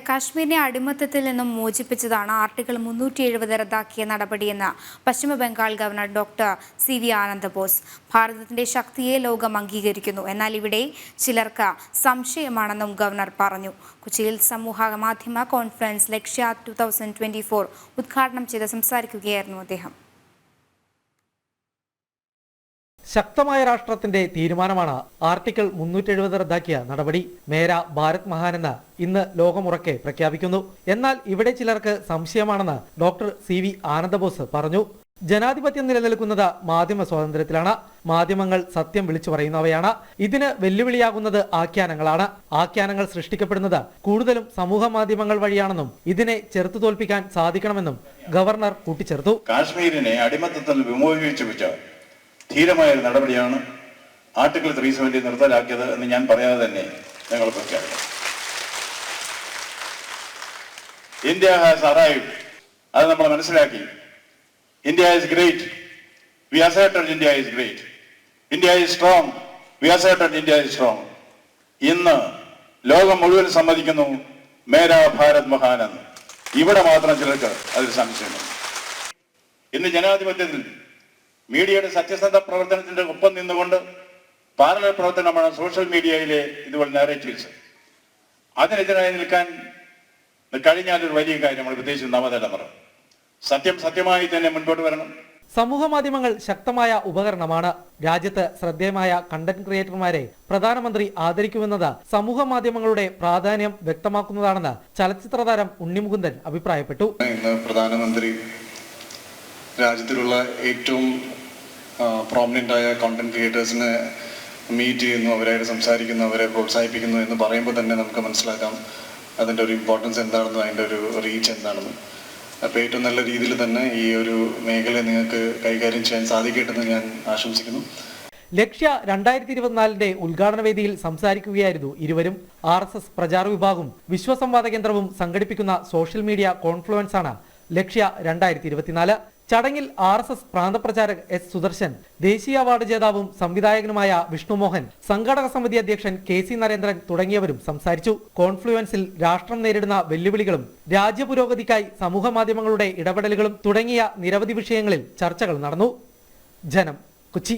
കാശ്മീരിനെ അടിമത്തത്തിൽ നിന്നും മോചിപ്പിച്ചതാണ് ആർട്ടിക്കിൾ 370 റദ്ദാക്കിയ നടപടിയെന്ന് പശ്ചിമ ബംഗാൾ ഗവർണർ ഡോക്ടർ സി.വി. ആനന്ദ ബോസ്. ഭാരതത്തിന്റെ ശക്തിയെ ലോകം അംഗീകരിക്കുന്നു, എന്നാൽ ഇവിടെ ചിലർക്ക് സംശയമാണെന്നും ഗവർണർ പറഞ്ഞു. കൊച്ചിയിൽ സമൂഹ മാധ്യമ കോൺഫറൻസ് ലക്ഷ്യ 2024 ഉദ്ഘാടനം ചെയ്ത് സംസാരിക്കുകയായിരുന്നു അദ്ദേഹം. ശക്തമായ രാഷ്ട്രത്തിന്റെ തീരുമാനമാണ് ആർട്ടിക്കിൾ 370 റദ്ദാക്കിയ നടപടി. മേരാ ഭാരത് മഹാൻ എന്ന് ഇന്ന് ലോകമുറക്കെ പ്രഖ്യാപിക്കുന്നു. എന്നാൽ ഇവിടെ ചിലർക്ക് സംശയമാണെന്ന് ഡോക്ടർ സി.വി. ആനന്ദബോസ് പറഞ്ഞു. ജനാധിപത്യം നിലനിൽക്കുന്നത് മാധ്യമ സ്വാതന്ത്ര്യത്തിലാണ്. മാധ്യമങ്ങൾ സത്യം വിളിച്ചു പറയുന്നവയാണ്. ഇതിന് വെല്ലുവിളിയാകുന്നത് ആഖ്യാനങ്ങളാണ്. ആഖ്യാനങ്ങൾ സൃഷ്ടിക്കപ്പെടുന്നത് കൂടുതലും സമൂഹ മാധ്യമങ്ങൾ വഴിയാണെന്നും ഇതിനെ ചെറുത്തു തോൽപ്പിക്കാൻ സാധിക്കണമെന്നും ഗവർണർ കൂട്ടിച്ചേർത്തു. കാശ്മീരിനെ അടിമത്തത്തിൽ വിമോചിപ്പിച്ച ധീരമായ ഒരു നടപടിയാണ് ആർട്ടിക്കിൾ 370 നിർത്തലാക്കിയത് എന്ന് ഞാൻ പറയാതെ തന്നെ ഞങ്ങൾ പ്രഖ്യാപിക്കും. India has arrived. അത് നമ്മൾ മനസ്സിലാക്കി. India is great. We asserted India is great. India is strong. We asserted India is strong. ഇന്ന് ലോകം മുഴുവൻ സമ്മതിക്കുന്നു മേരാ ഭാരത് മഹാൻ എന്ന്. ഇവിടെ മാത്രം ചിലർക്ക് അതിൽ സംശയമുണ്ട്. ഇന്ന് ജനാധിപത്യത്തിൽ മീഡിയയുടെ സത്യസന്ധ പ്രവർത്തനത്തിന്റെ ഒപ്പം നിന്നുകൊണ്ട് പാരലൽ പ്രവർത്തനമാണ് സോഷ്യൽ മീഡിയയിലെ ഇതുപോലെ നാരേറ്റീവ്സ്. അതിനെതിരായി നിൽക്കാൻ കഴിഞ്ഞാൽ ഒരു വലിയ കാര്യമാണ്. പ്രത്യേകിച്ച് നവതലമുറ സത്യമായി തന്നെ മുൻപോട്ട് വരണം. സമൂഹ മാധ്യമങ്ങൾ ശക്തമായ ഉപകരണമാണ്. രാജ്യത്ത് ശ്രദ്ധേയമായ കണ്ടന്റ് ക്രിയേറ്റർമാരെ പ്രധാനമന്ത്രി ആദരിക്കുമെന്നത് സമൂഹ മാധ്യമങ്ങളുടെ പ്രാധാന്യം വ്യക്തമാക്കുന്നതാണെന്ന് ചലച്ചിത്ര താരം ഉണ്ണിമുകുന്ദൻ അഭിപ്രായപ്പെട്ടു. പ്രധാനമന്ത്രി രാജ്യത്തിലുള്ള ഏറ്റവും പ്രോമിനൻ്റ് ആയ കോണ്ടന്റ് ക്രിയേറ്റേഴ്സിനെ മീറ്റ് ചെയ്യുന്നു, അവരായിട്ട് സംസാരിക്കുന്നു, അവരെ പ്രോത്സാഹിപ്പിക്കുന്നു എന്ന് പറയുമ്പോൾ തന്നെ നമുക്ക് മനസ്സിലാക്കാം അതിൻ്റെ ഒരു ഇമ്പോർട്ടൻസ് എന്താണെന്നും അതിൻ്റെ ഒരു റീച്ച് എന്താണെന്നും. അപ്പോൾ ഏറ്റവും നല്ല രീതിയിൽ തന്നെ ഈ ഒരു മേഖല നിങ്ങൾക്ക് കൈകാര്യം ചെയ്യാൻ സാധിക്കട്ടെന്ന് ഞാൻ ആശംസിക്കുന്നു. ലക്ഷ്യ 2024 ഉദ്ഘാടന വേദിയിൽ സംസാരിക്കുകയായിരുന്നു ഇരുവരും. RSS പ്രചാര വിഭാഗവും വിശ്വസംവാദ കേന്ദ്രവും സംഘടിപ്പിക്കുന്ന സോഷ്യൽ മീഡിയ കോൺഫ്ലുവൻസ് ആണ് ലക്ഷ്യ 2024. ചടങ്ങിൽ RSS പ്രാന്തപ്രചാരക് S. സുദർശൻ, ദേശീയ അവാർഡ് ജേതാവും സംവിധായകനുമായ വിഷ്ണുമോഹൻ, സംഘാടക സമിതി അധ്യക്ഷൻ KC നരേന്ദ്രൻ തുടങ്ങിയവരും സംസാരിച്ചു. കോൺഫ്ലുവൻസിൽ രാഷ്ട്രം നേരിടുന്ന വെല്ലുവിളികളും രാജ്യപുരോഗതിക്കായി സമൂഹ മാധ്യമങ്ങളുടെ ഇടപെടലുകളും തുടങ്ങിയ നിരവധി വിഷയങ്ങളിൽ ചർച്ചകൾ നടന്നു. ജനം, കൊച്ചി.